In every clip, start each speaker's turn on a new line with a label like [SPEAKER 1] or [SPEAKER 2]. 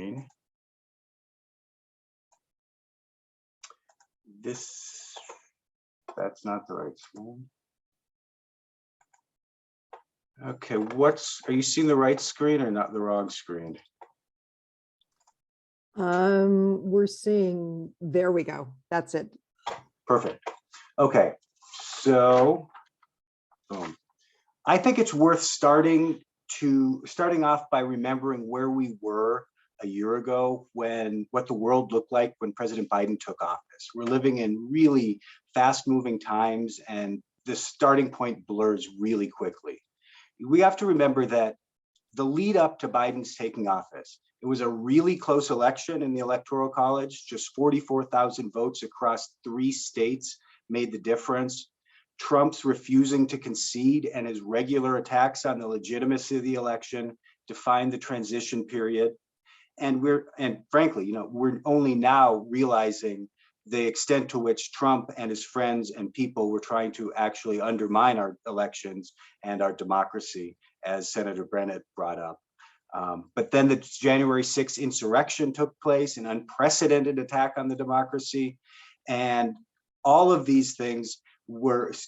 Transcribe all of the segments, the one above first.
[SPEAKER 1] screen. That's not the right screen. Okay, are you seeing the right screen or not the wrong screen?
[SPEAKER 2] We're seeing, there we go. That's it.
[SPEAKER 1] Perfect. Okay, so boom. I think it's worth starting off by remembering where we were a year ago, what the world looked like when President Biden took office. We're living in really fast-moving times, and the starting point blurs really quickly. We have to remember that the lead up to Biden's taking office, it was a really close election in the Electoral College. Just 44,000 votes across 3 states made the difference. Trump's refusing to concede and his regular attacks on the legitimacy of the election defined the transition period. And frankly, we're only now realizing the extent to which Trump and his friends and people were trying to actually undermine our elections and our democracy, as Senator Bennett brought up. But then the January 6th insurrection took place, an unprecedented attack on the democracy. And all of these things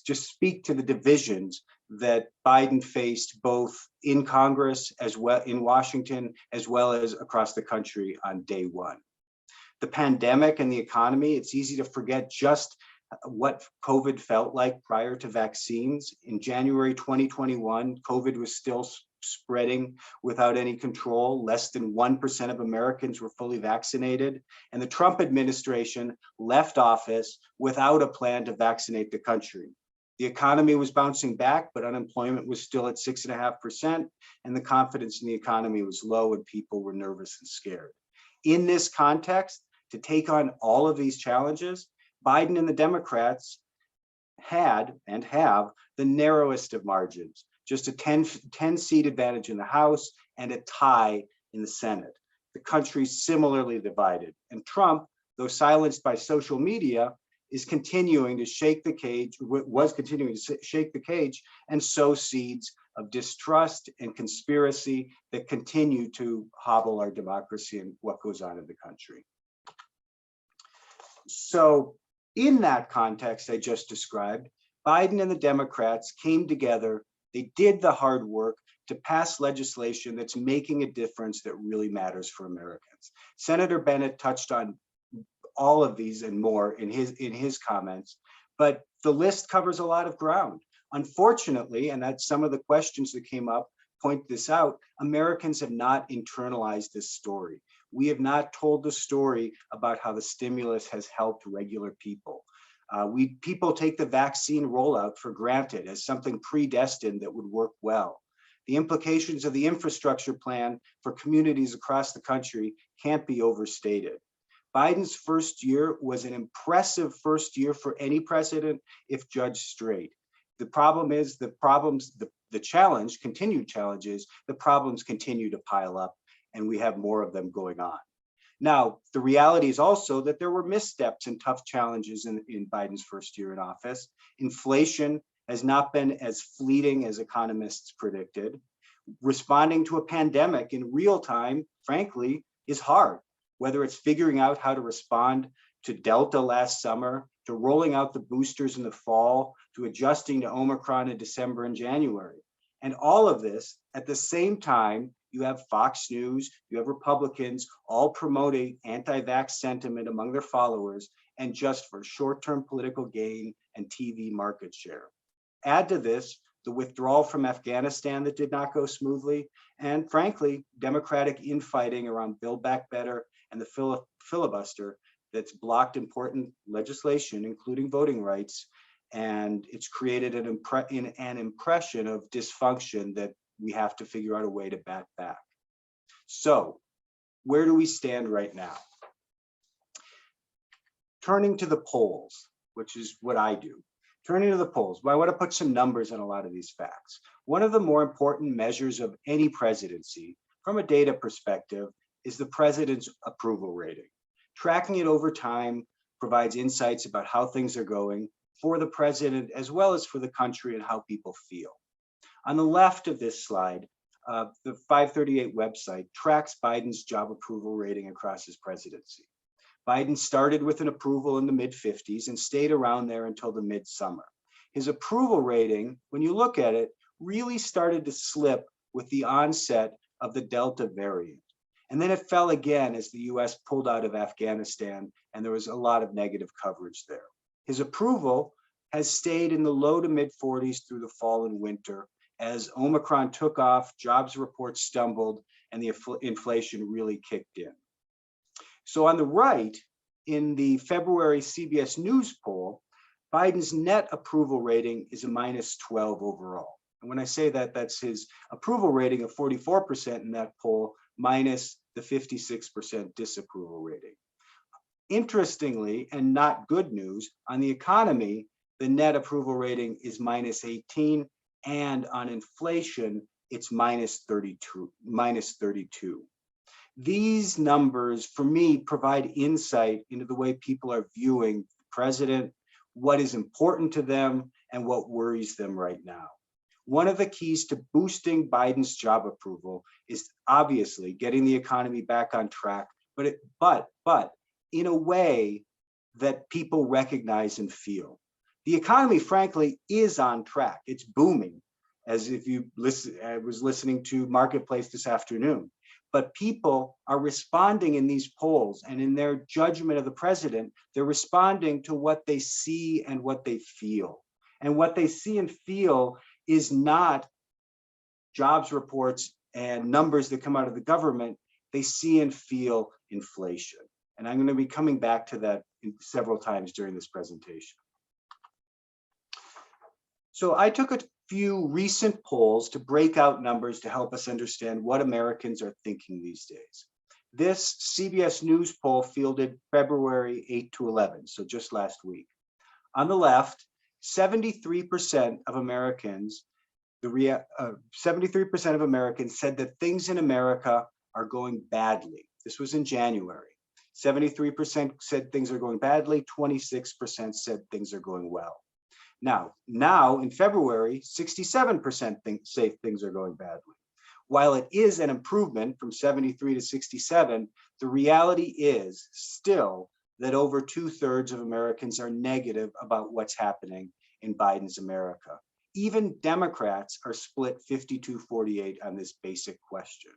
[SPEAKER 1] just speak to the divisions that Biden faced both in Congress, as well in Washington, as well as across the country on day one. The pandemic and the economy, it's easy to forget just what COVID felt like prior to vaccines. In January 2021, COVID was still spreading without any control. Less than 1% of Americans were fully vaccinated. And the Trump administration left office without a plan to vaccinate the country. The economy was bouncing back, but unemployment was still at 6.5%, and the confidence in the economy was low and people were nervous and scared. In this context, to take on all of these challenges, Biden and the Democrats had and have the narrowest of margins, just a 10-seat advantage in the House and a tie in the Senate. The country's similarly divided, and Trump, though silenced by social media, was continuing to shake the cage and sow seeds of distrust and conspiracy that continue to hobble our democracy and what goes on in the country. So in that context I just described, Biden and the Democrats came together. They did the hard work to pass legislation that's making a difference that really matters for Americans. Senator Bennett touched on all of these and more in his comments, but the list covers a lot of ground. Unfortunately, and that's some of the questions that came up point this out, Americans have not internalized this story. We have not told the story about how the stimulus has helped regular people. People take the vaccine rollout for granted as something predestined that would work well. The implications of the infrastructure plan for communities across the country can't be overstated. Biden's first year was an impressive first year for any president if judged straight. The problem is the continued challenges, the problems continue to pile up, and we have more of them going on. Now, the reality is also that there were missteps and tough challenges in Biden's first year in office. Inflation has not been as fleeting as economists predicted. Responding to a pandemic in real time, frankly, is hard, whether it's figuring out how to respond to Delta last summer, to rolling out the boosters in the fall, to adjusting to Omicron in December and January. And all of this at the same time, you have Fox News, you have Republicans all promoting anti-vax sentiment among their followers and just for short-term political gain and TV market share. Add to this the withdrawal from Afghanistan that did not go smoothly, and frankly, Democratic infighting around Build Back Better and the filibuster that's blocked important legislation, including voting rights, and it's created an impression of dysfunction that we have to figure out a way to bat back. So, where do we stand right now? Turning to the polls, which is what I do. Turning to the polls, I want to put some numbers on a lot of these facts. One of the more important measures of any presidency, from a data perspective, is the president's approval rating. Tracking it over time provides insights about how things are going for the president, as well as for the country and how people feel. On the left of this slide, The 538 website tracks Biden's job approval rating across his presidency. Biden started with an approval in the mid-50s and stayed around there until the midsummer. His approval rating, when you look at it, really started to slip with the onset of the Delta variant. And then it fell again as the US pulled out of Afghanistan, and there was a lot of negative coverage there. His approval has stayed in the low to mid 40s through the fall and winter as Omicron took off, jobs reports stumbled, and the inflation really kicked in. So on the right, in the February CBS News poll, Biden's net approval rating is a -12 overall. And when I say that, that's his approval rating of 44% in that poll, minus the 56% disapproval rating. Interestingly, and not good news, on the economy, the net approval rating is -18, and on inflation, it's -32. These numbers, for me, provide insight into the way people are viewing the president, what is important to them, and what worries them right now. One of the keys to boosting Biden's job approval is obviously getting the economy back on track, but in a way that people recognize and feel. The economy, frankly, is on track. It's booming, as if you listen. I was listening to Marketplace this afternoon. But people are responding in these polls, and in their judgment of the president, they're responding to what they see and what they feel. And what they see and feel is not jobs reports and numbers that come out of the government. They see and feel inflation. And I'm going to be coming back to that several times during this presentation. So I took a few recent polls to break out numbers to help us understand what Americans are thinking these days. This CBS News poll fielded February 8 to 11, so just last week. On the left, 73% of Americans, 73% of Americans said that things in America are going badly. This was in January. 73% said things are going badly, 26% said things are going well. Now in February, 67% say things are going badly. While it is an improvement from 73 to 67, the reality is still that over 2/3 of Americans are negative about what's happening in Biden's America. Even Democrats are split 52-48 on this basic question.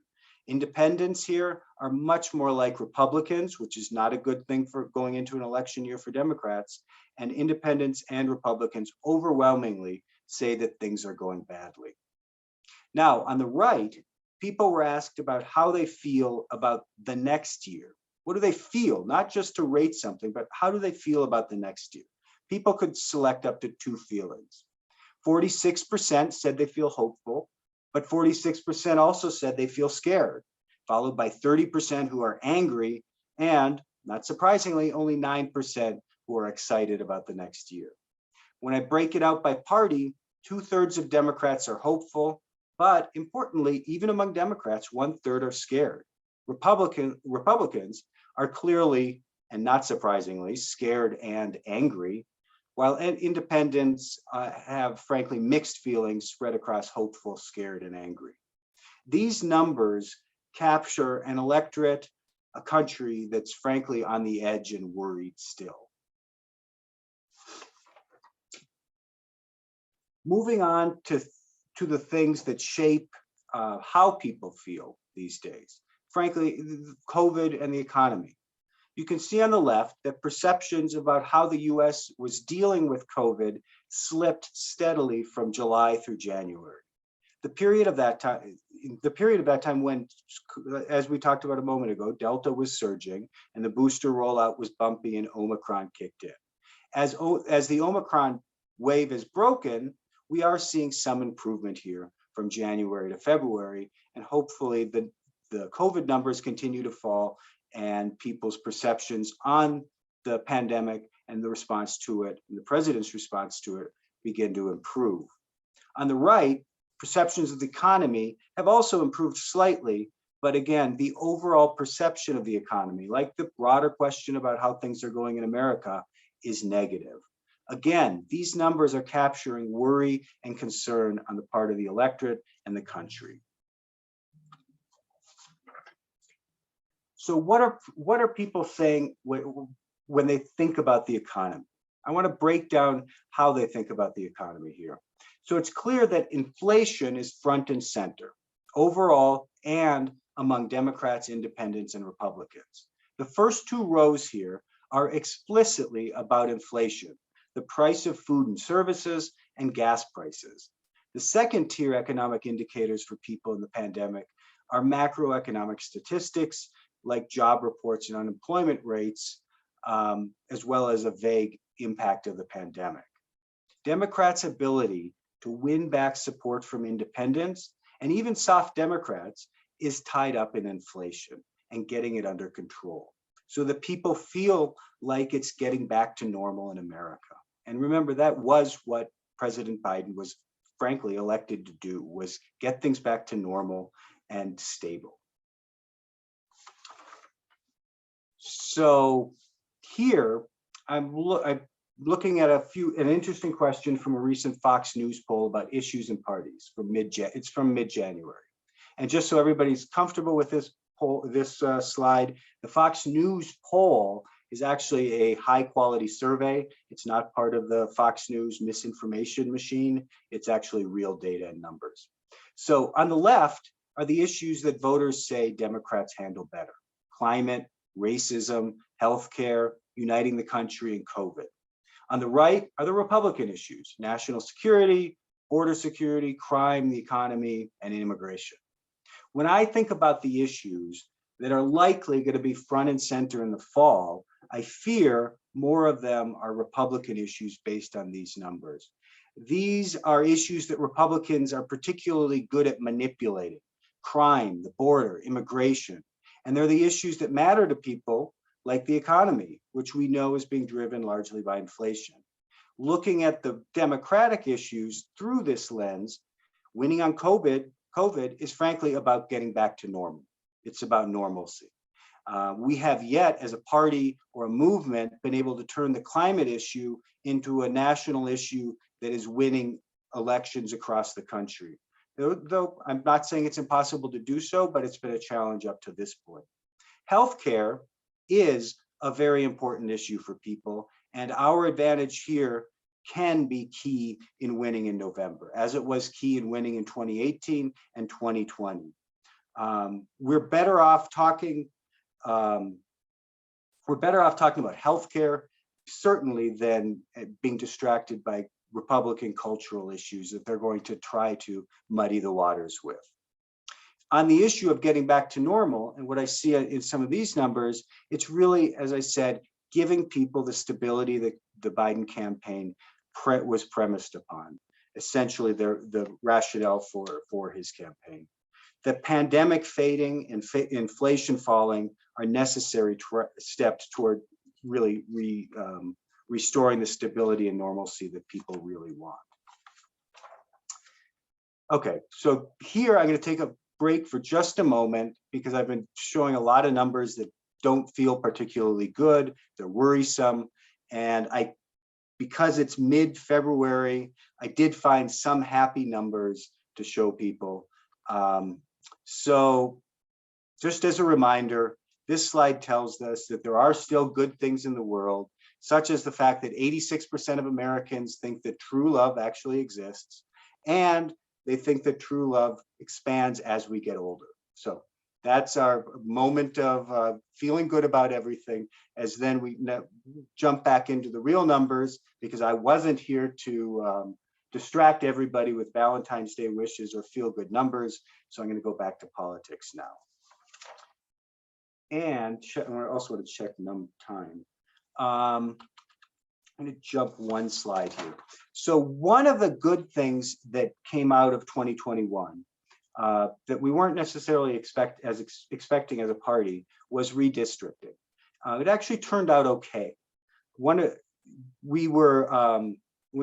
[SPEAKER 1] Independents here are much more like Republicans, which is not a good thing for going into an election year for Democrats, and independents and Republicans overwhelmingly say that things are going badly. Now, on the right, people were asked about how they feel about the next year. What do they feel? Not just to rate something, but how do they feel about the next year? People could select up to 2 feelings. 46% said they feel hopeful, but 46% also said they feel scared, followed by 30% who are angry, and not surprisingly, only 9% who are excited about the next year. When I break it out by party, 2/3 of Democrats are hopeful, but importantly, even among Democrats, 1/3 are scared. Republicans are clearly, and not surprisingly, scared and angry, while independents have, frankly, mixed feelings spread across hopeful, scared, and angry. These numbers capture an electorate, a country that's frankly on the edge and worried still. Moving on to the things that shape how people feel these days. Frankly, COVID and the economy. You can see on the left that perceptions about how the US was dealing with COVID slipped steadily from July through January. The period of that time when, as we talked about a moment ago, Delta was surging and the booster rollout was bumpy and Omicron kicked in. As the Omicron wave is broken, we are seeing some improvement here from January to February, and hopefully the COVID numbers continue to fall and people's perceptions on the pandemic and the response to it, and the president's response to it, begin to improve. On the right, perceptions of the economy have also improved slightly, but again, the overall perception of the economy, like the broader question about how things are going in America, is negative. Again, these numbers are capturing worry and concern on the part of the electorate and the country. So what are people saying when they think about the economy? I want to break down how they think about the economy here. So it's clear that inflation is front and center overall and among Democrats, independents, and Republicans. The first two rows here are explicitly about inflation, the price of food and services, and gas prices. The second tier economic indicators for people in the pandemic are macroeconomic statistics like job reports and unemployment rates, as well as a vague impact of the pandemic. Democrats' ability to win back support from independents and even soft Democrats is tied up in inflation and getting it under control, so that people feel like it's getting back to normal in America. And remember, that was what President Biden was frankly elected to do, was get things back to normal and stable. So here, I'm looking at an interesting question from a recent Fox News poll about issues and parties from mid-January. And just so everybody's comfortable with this poll, this slide, the Fox News poll is actually a high quality survey. It's not part of the Fox News misinformation machine. It's actually real data and numbers. So on the left are the issues that voters say Democrats handle better: climate, racism, healthcare, uniting the country, and COVID. On the right are the Republican issues: national security, border security, crime, the economy, and immigration. When I think about the issues that are likely going to be front and center in the fall, I fear more of them are Republican issues based on these numbers. These are issues that Republicans are particularly good at manipulating: crime, the border, immigration. And they're the issues that matter to people, like the economy, which we know is being driven largely by inflation. Looking at the Democratic issues through this lens, winning on COVID is frankly about getting back to normal. It's about normalcy. We have yet, as a party or a movement, been able to turn the climate issue into a national issue that is winning elections across the country. Though I'm not saying it's impossible to do so, but it's been a challenge up to this point. Healthcare is a very important issue for people, and our advantage here can be key in winning in November, as it was key in winning in 2018 and 2020. We're better off talking about healthcare, certainly, than being distracted by Republican cultural issues that they're going to try to muddy the waters with. On the issue of getting back to normal, and what I see in some of these numbers, it's really, as I said, giving people the stability that the Biden campaign was premised upon, essentially the rationale for his campaign. The pandemic fading and inflation falling are necessary steps toward really restoring the stability and normalcy that people really want. Okay, so here I'm going to take a break for just a moment because I've been showing a lot of numbers that don't feel particularly good. They're worrisome. And because it's mid-February, I did find some happy numbers to show people. So just as a reminder, this slide tells us that there are still good things in the world, such as the fact that 86% of Americans think that true love actually exists, and they think that true love expands as we get older. So that's our moment of feeling good about everything, as then we jump back into the real numbers, because I wasn't here to distract everybody with Valentine's Day wishes or feel good numbers. So I'm going to go back to politics now. And I also want to check time. I'm going to jump one slide here. So one of the good things that came out of 2021 that we weren't necessarily expecting as a party was redistricting. It actually turned out okay. When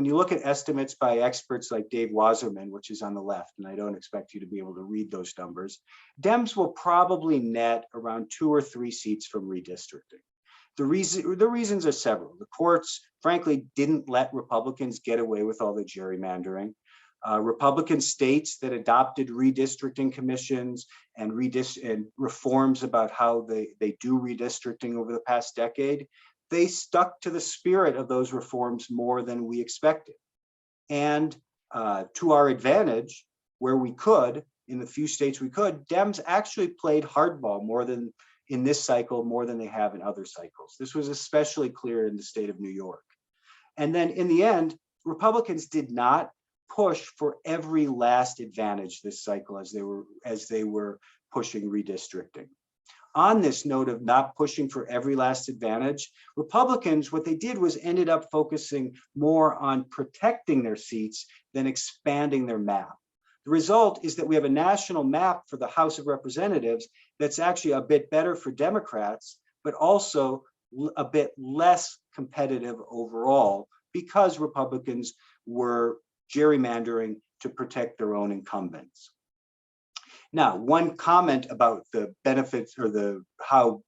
[SPEAKER 1] you look at estimates by experts like Dave Wasserman, which is on the left, and I don't expect you to be able to read those numbers, Dems will probably net around 2 or 3 seats from redistricting. The reasons are several. The courts, frankly, didn't let Republicans get away with all the gerrymandering. Republican states that adopted redistricting commissions and reforms about how they do redistricting over the past decade, they stuck to the spirit of those reforms more than we expected. And to our advantage, where we could, in the few states we could, Dems actually played hardball more than in this cycle, more than they have in other cycles. This was especially clear in the state of New York. And then in the end, Republicans did not push for every last advantage this cycle as they were pushing redistricting. On this note of not pushing for every last advantage, Republicans, what they did was ended up focusing more on protecting their seats than expanding their map. The result is that we have a national map for the House of Representatives that's actually a bit better for Democrats, but also a bit less competitive overall because Republicans were gerrymandering to protect their own incumbents. Now, one comment about the benefits or how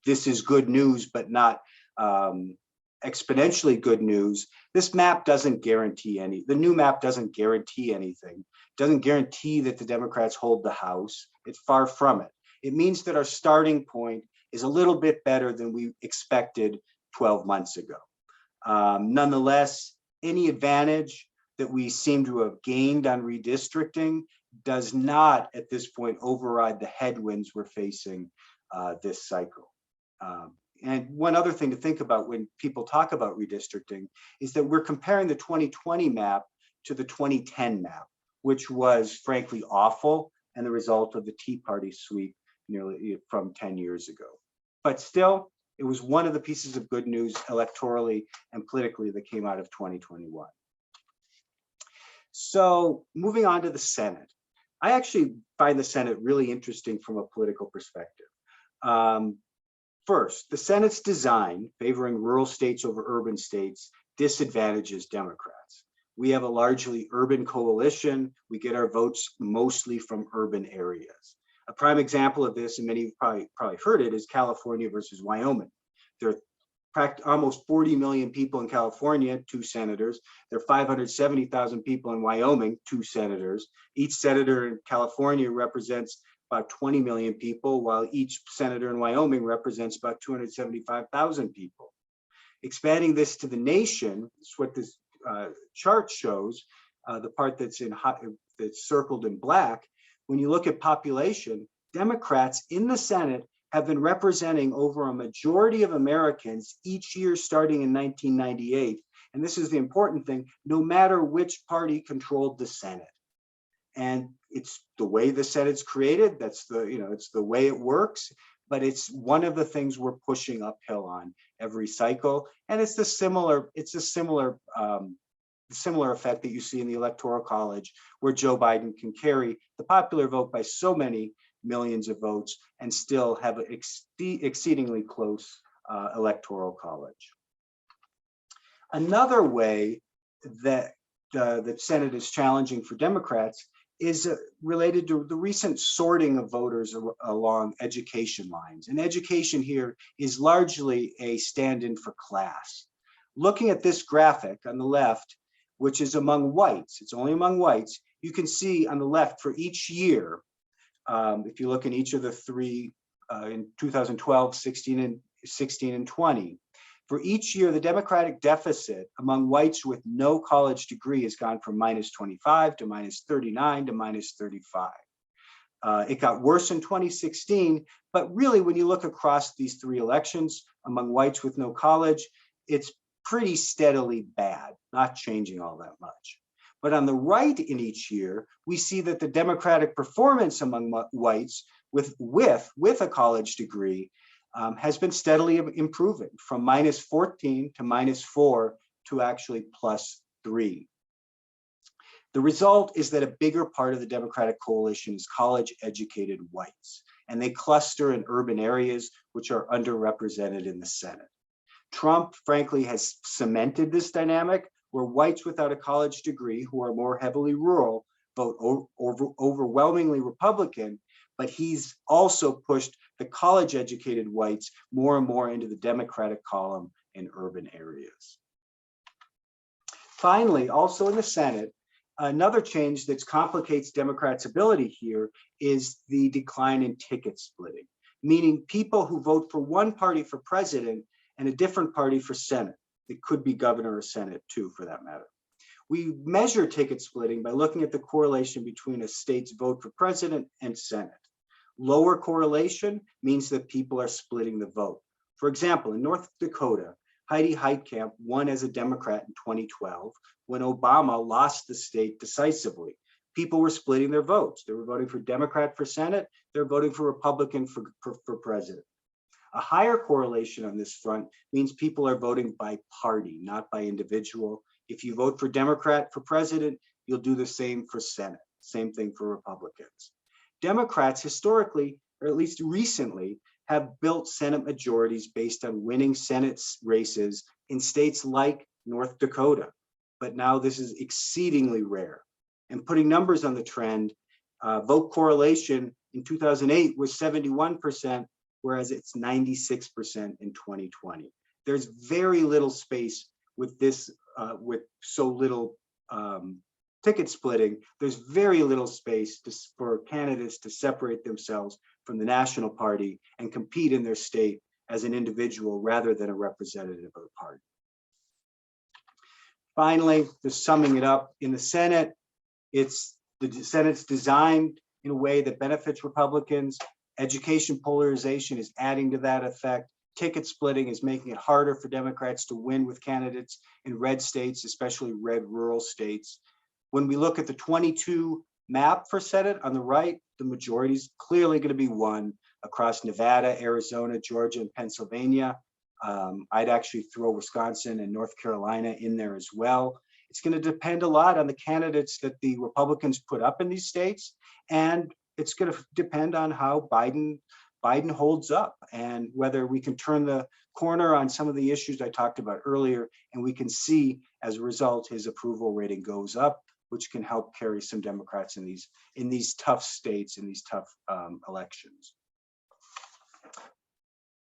[SPEAKER 1] this is good news, but not exponentially good news. This map doesn't guarantee the new map doesn't guarantee anything. Doesn't guarantee that the Democrats hold the House. It's far from it. It means that our starting point is a little bit better than we expected 12 months ago. Nonetheless, any advantage that we seem to have gained on redistricting does not at this point override the headwinds we're facing this cycle. And one other thing to think about when people talk about redistricting is that we're comparing the 2020 map to the 2010 map, which was frankly awful and the result of the Tea Party sweep nearly from 10 years ago. But still, it was one of the pieces of good news electorally and politically that came out of 2021. So moving on to the Senate. I actually find the Senate really interesting from a political perspective. First, the Senate's design, favoring rural states over urban states, disadvantages Democrats. We have a largely urban coalition. We get our votes mostly from urban areas. A prime example of this, and many of you probably heard it, is California versus Wyoming. There are almost 40 million people in California, 2 senators. There are 570,000 people in Wyoming, 2 senators. Each senator in California represents about 20 million people, while each senator in Wyoming represents about 275,000 people. Expanding this to the nation, is what this chart shows, the part that's circled in black. When you look at population, Democrats in the Senate have been representing over a majority of Americans each year starting in 1998. And this is the important thing, no matter which party controlled the Senate. And it's the way the Senate's created, it's the way it works, but it's one of the things we're pushing uphill on every cycle. And it's a similar effect that you see in the Electoral College, where Joe Biden can carry the popular vote by so many millions of votes and still have an exceedingly close Electoral College. Another way that the Senate is challenging for Democrats is related to the recent sorting of voters along education lines. And education here is largely a stand-in for class. Looking at this graphic on the left, which is among whites, it's only among whites, you can see on the left for each year, if you look in each of the 3 in 2012, 16 and 20, for each year, the Democratic deficit among whites with no college degree has gone from -25 to -39 to -35. It got worse in 2016, but really when you look across these 3 elections among whites with no college, it's pretty steadily bad, not changing all that much. But on the right in each year, we see that the Democratic performance among whites with a college degree has been steadily improving from -14 to -4 to actually +3. The result is that a bigger part of the Democratic coalition is college-educated whites, and they cluster in urban areas which are underrepresented in the Senate. Trump, frankly, has cemented this dynamic where whites without a college degree, who are more heavily rural, vote overwhelmingly Republican, but he's also pushed the college-educated whites more and more into the Democratic column in urban areas. Finally, also in the Senate, Another change that complicates Democrats' ability here is the decline in ticket splitting, meaning people who vote for one party for president and a different party for Senate. It could be governor or Senate too, for that matter. We measure ticket splitting by looking at the correlation between a state's vote for president and Senate. Lower correlation means that people are splitting the vote. For example, in North Dakota, Heidi Heitkamp won as a Democrat in 2012 when Obama lost the state decisively. People were splitting their votes. They were voting for Democrat for Senate. They're voting for Republican for president. A higher correlation on this front means people are voting by party, not by individual. If you vote for Democrat for president, you'll do the same for Senate. Same thing for Republicans. Democrats historically, or at least recently, have built Senate majorities based on winning Senate races in states like North Dakota. But now this is exceedingly rare. And putting numbers on the trend, vote correlation in 2008 was 71%, whereas it's 96% in 2020. There's very little space with this, with so little ticket splitting. There's very little space for candidates to separate themselves from the national party and compete in their state as an individual rather than a representative of the party. Finally, just summing it up, in the Senate, the Senate's designed in a way that benefits Republicans. Education polarization is adding to that effect. Ticket splitting is making it harder for Democrats to win with candidates in red states, especially red rural states. When we look at the 22 map for Senate on the right, the majority is clearly going to be won across Nevada, Arizona, Georgia, and Pennsylvania. I'd actually throw Wisconsin and North Carolina in there as well. It's going to depend a lot on the candidates that the Republicans put up in these states, and it's going to depend on how Biden holds up and whether we can turn the corner on some of the issues I talked about earlier, and we can see as a result his approval rating goes up, which can help carry some Democrats in these tough states, in these tough elections.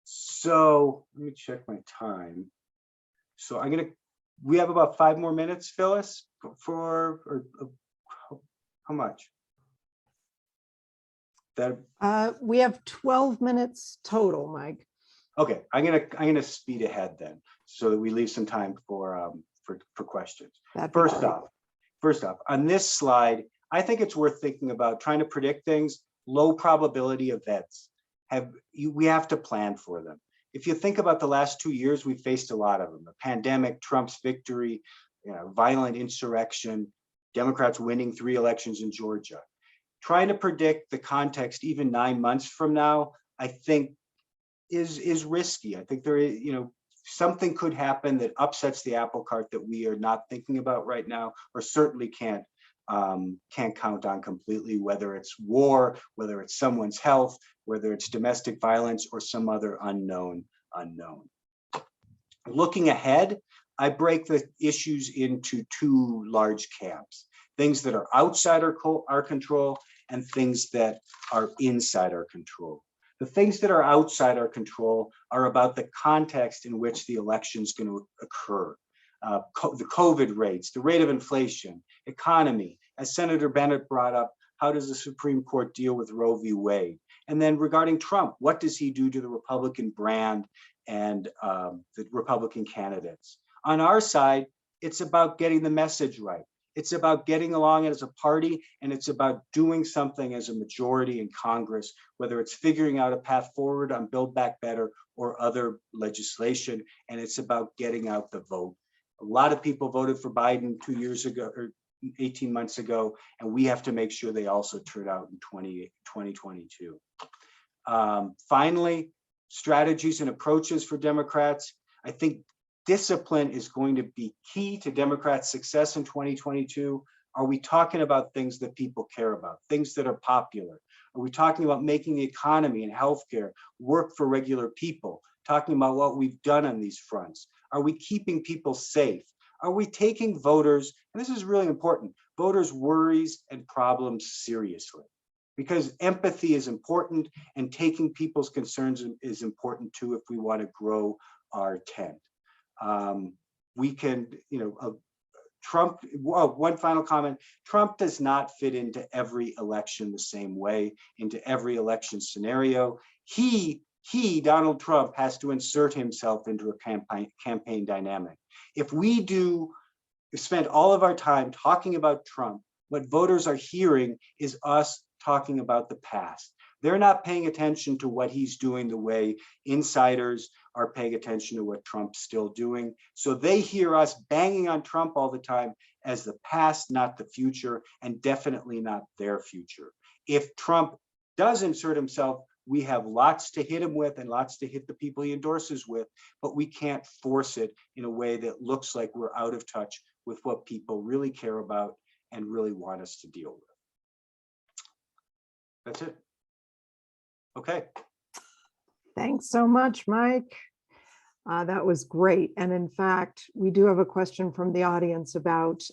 [SPEAKER 1] So let me check my time. So we have about 5 more minutes, Phyllis, or how much?
[SPEAKER 2] We have 12 minutes total, Mike.
[SPEAKER 1] Okay, I'm gonna speed ahead then, so that we leave some time for questions. First off, on this slide, I think it's worth thinking about trying to predict things. Low probability events we have to plan for them. If you think about the last 2 years, we faced a lot of them: the pandemic, Trump's victory, violent insurrection, Democrats winning 3 elections in Georgia. Trying to predict the context even 9 months from now, I think is risky. I think there is, something could happen that upsets the apple cart that we are not thinking about right now, or certainly can't count on completely, whether it's war, whether it's someone's health, whether it's domestic violence, or some other unknown. Looking ahead, I break the issues into 2 large camps: things that are outside our control and things that are inside our control. The things that are outside our control are about the context in which the election is going to occur. The COVID rates, the rate of inflation, economy. As Senator Bennett brought up, how does the Supreme Court deal with Roe v. Wade? And then regarding Trump, what does he do to the Republican brand and the Republican candidates? On our side, it's about getting the message right. It's about getting along as a party, and it's about doing something as a majority in Congress, whether it's figuring out a path forward on Build Back Better or other legislation, and it's about getting out the vote. A lot of people voted for Biden 2 years ago, or 18 months ago, and we have to make sure they also turn out in 2022. Finally, strategies and approaches for Democrats. I think discipline is going to be key to Democrats' success in 2022. Are we talking about things that people care about, things that are popular? Are we talking about making the economy and healthcare work for regular people, talking about what we've done on these fronts? Are we keeping people safe? Are we taking voters, and this is really important, voters' worries and problems seriously? Because empathy is important, and taking people's concerns is important too if we want to grow our tent. We can, Trump, well, one final comment, Trump does not fit into every election the same way, into every election scenario. He, Donald Trump, has to insert himself into a campaign dynamic. If we spend all of our time talking about Trump, what voters are hearing is us talking about the past. They're not paying attention to what he's doing the way insiders are paying attention to what Trump's still doing. So they hear us banging on Trump all the time as the past, not the future, and definitely not their future. If Trump does insert himself, we have lots to hit him with and lots to hit the people he endorses with, but we can't force it in a way that looks like we're out of touch with what people really care about and really want us to deal with. That's it. Okay.
[SPEAKER 2] Thanks so much, Mike. That was great. And in fact, we do have a question from the audience about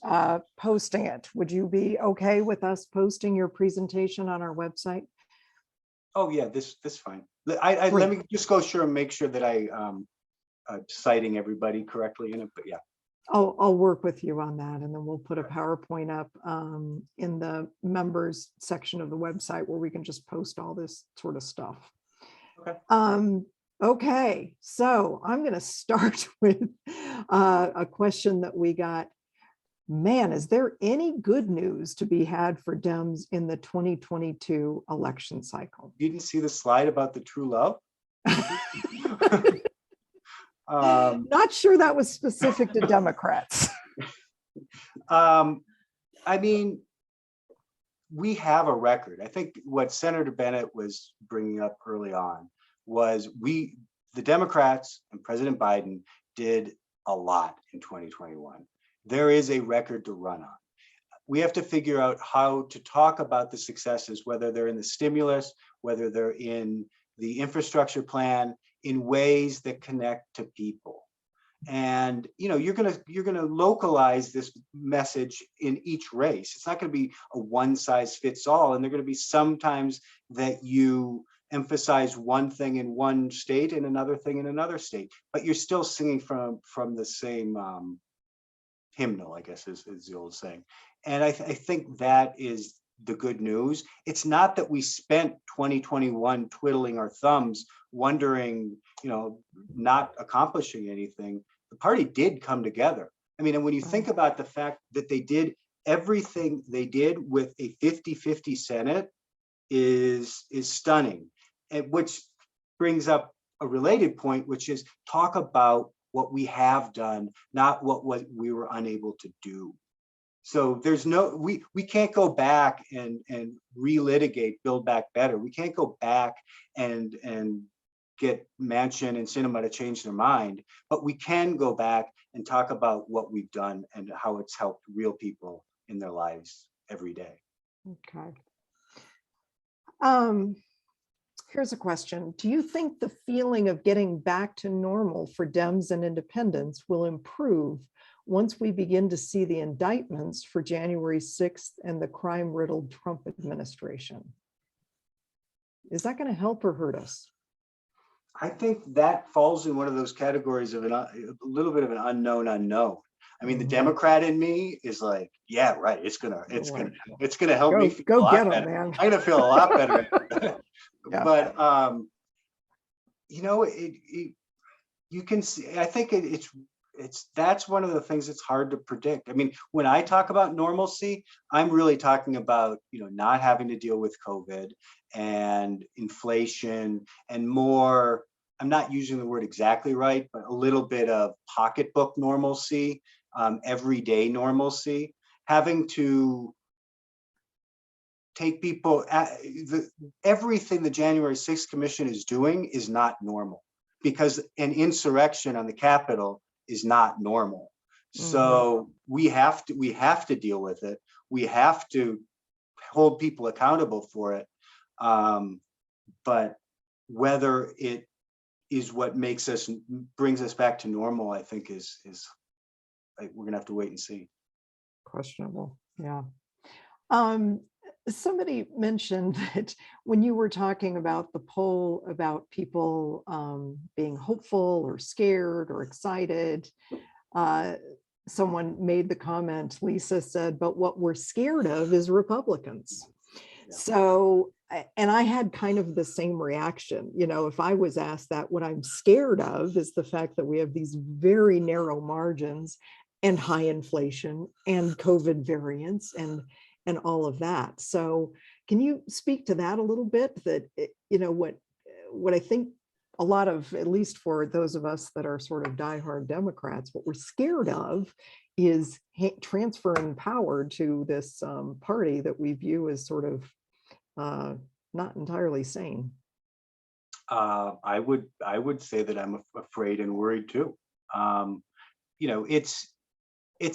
[SPEAKER 2] posting it. Would you be okay with us posting your presentation on our website?
[SPEAKER 1] Oh yeah, this fine. Let me just go sure and make sure that I'm citing everybody correctly in it, but yeah.
[SPEAKER 2] I'll work with you on that, and then we'll put a PowerPoint up in the members section of the website where we can just post all this sort of stuff.
[SPEAKER 1] Okay.
[SPEAKER 2] Okay, so I'm going to start with a question that we got. Man, is there any good news to be had for Dems in the 2022 election cycle?
[SPEAKER 1] You didn't see the slide about the true love?
[SPEAKER 2] Not sure that was specific to Democrats.
[SPEAKER 1] I mean, we have a record. I think what Senator Bennett was bringing up early on was the Democrats and President Biden did a lot in 2021. There is a record to run on. We have to figure out how to talk about the successes, whether they're in the stimulus, whether they're in the infrastructure plan, in ways that connect to people. And you're gonna localize this message in each race. It's not going to be a one size fits all, and there are going to be some times that you emphasize one thing in one state and another thing in another state, but you're still singing from the same hymnal, I guess is the old saying. And I think that is the good news. It's not that we spent 2021 twiddling our thumbs, wondering, not accomplishing anything. The party did come together. I mean, and when you think about the fact that they did everything they did with a 50-50 Senate is stunning. And which brings up a related point, which is talk about what we have done, not what we were unable to do. So there's we can't go back and relitigate Build Back Better. We can't go back and get Manchin and Sinema to change their mind, but we can go back and talk about what we've done and how it's helped real people in their lives every day.
[SPEAKER 2] Okay. Here's a question. Do you think the feeling of getting back to normal for Dems and independents will improve once we begin to see the indictments for January 6th and the crime-riddled Trump administration? Is that going to help or hurt us?
[SPEAKER 1] I think that falls in one of those categories of a little bit of an unknown unknown. I mean, the Democrat in me is like, yeah, right. It's gonna help me feel
[SPEAKER 2] go
[SPEAKER 1] a
[SPEAKER 2] get
[SPEAKER 1] lot
[SPEAKER 2] them,
[SPEAKER 1] better.
[SPEAKER 2] man.
[SPEAKER 1] I'm gonna feel a lot better.
[SPEAKER 2] Yeah.
[SPEAKER 1] But you can see. I think that's one of the things that's hard to predict. I mean, when I talk about normalcy, I'm really talking about not having to deal with COVID and inflation and more. I'm not using the word exactly right, but a little bit of pocketbook normalcy, everyday normalcy, having to take people everything the January 6th Commission is doing is not normal, because an insurrection on the Capitol is not normal. So we have to deal with it. We have to hold people accountable for it. But whether it is what brings us back to normal, I think is we're gonna have to wait and see.
[SPEAKER 2] Questionable. Yeah. Somebody mentioned that when you were talking about the poll about people being hopeful or scared or excited, someone made the comment, Lisa said, but what we're scared of is Republicans.
[SPEAKER 1] Yeah.
[SPEAKER 2] So, and I had kind of the same reaction. You know, if I was asked that, what I'm scared of is the fact that we have these very narrow margins and high inflation and COVID variants and all of that. So can you speak to that a little bit? That, you know, what I think a lot of, at least for those of us that are sort of diehard Democrats, what we're scared of is transferring power to this party that we view as sort of not entirely sane.
[SPEAKER 1] I would say that I'm afraid and worried too. You know, it's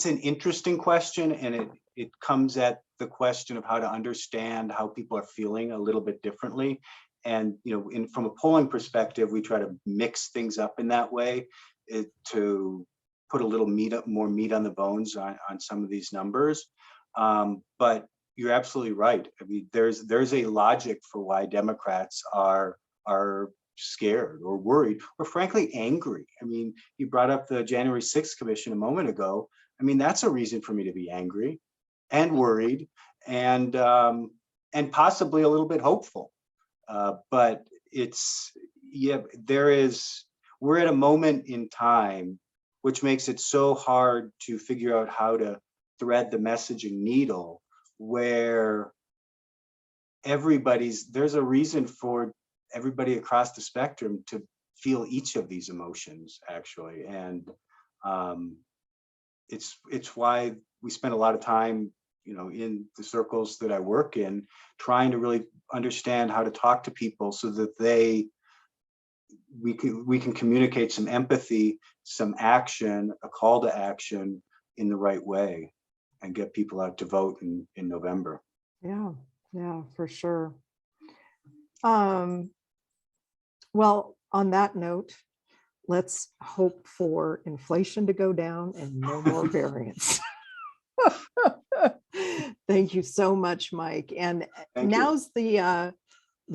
[SPEAKER 1] an interesting question, and it comes at the question of how to understand how people are feeling a little bit differently. And you know, from a polling perspective, we try to mix things up in that way to put a little more meat on the bones on some of these numbers. But you're absolutely right. I mean, there's a logic for why Democrats are scared or worried or frankly angry. I mean, you brought up the January 6th commission a moment ago. I mean, that's a reason for me to be angry and worried and possibly a little bit hopeful. But it's, yeah, we're at a moment in time which makes it so hard to figure out how to thread the messaging needle, where there's a reason for everybody across the spectrum to feel each of these emotions, actually. And it's why we spend a lot of time, you know, in the circles that I work in, trying to really understand how to talk to people so that we can communicate some empathy, some action, a call to action in the right way, and get people out to vote in November.
[SPEAKER 2] Yeah, for sure. Well, on that note, let's hope for inflation to go down and no more variants. Thank you so much, Mike. And
[SPEAKER 1] Thank you.
[SPEAKER 2] now's the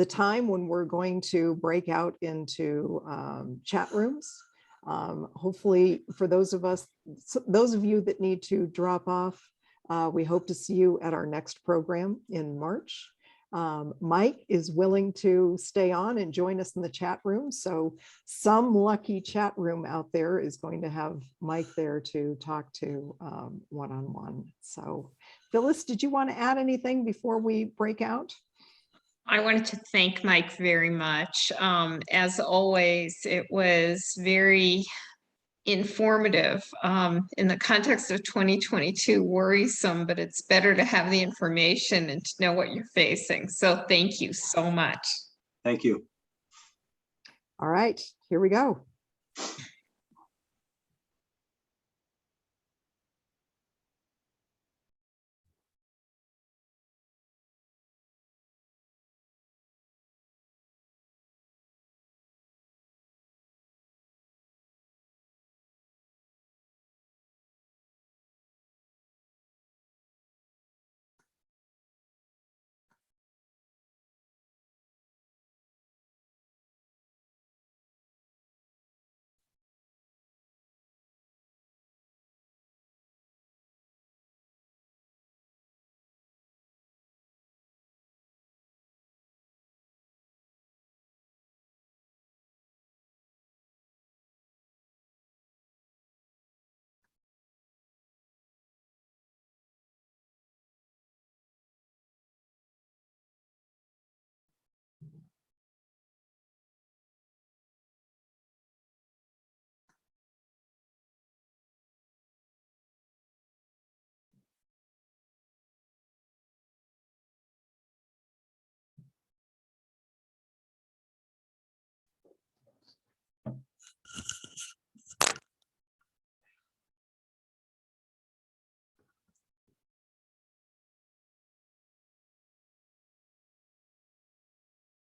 [SPEAKER 2] time when we're going to break out into chat rooms. Hopefully, for those of you that need to drop off, we hope to see you at our next program in March. Mike is willing to stay on and join us in the chat room. So some lucky chat room out there is going to have Mike there to talk to one-on-one. So Phyllis, did you want to add anything before we break out?
[SPEAKER 3] I wanted to thank Mike very much. As always, it was very informative in the context of 2022, worrisome, but it's better to have the information and to know what you're facing. So thank you so much.
[SPEAKER 1] Thank you.
[SPEAKER 2] All right, here we go.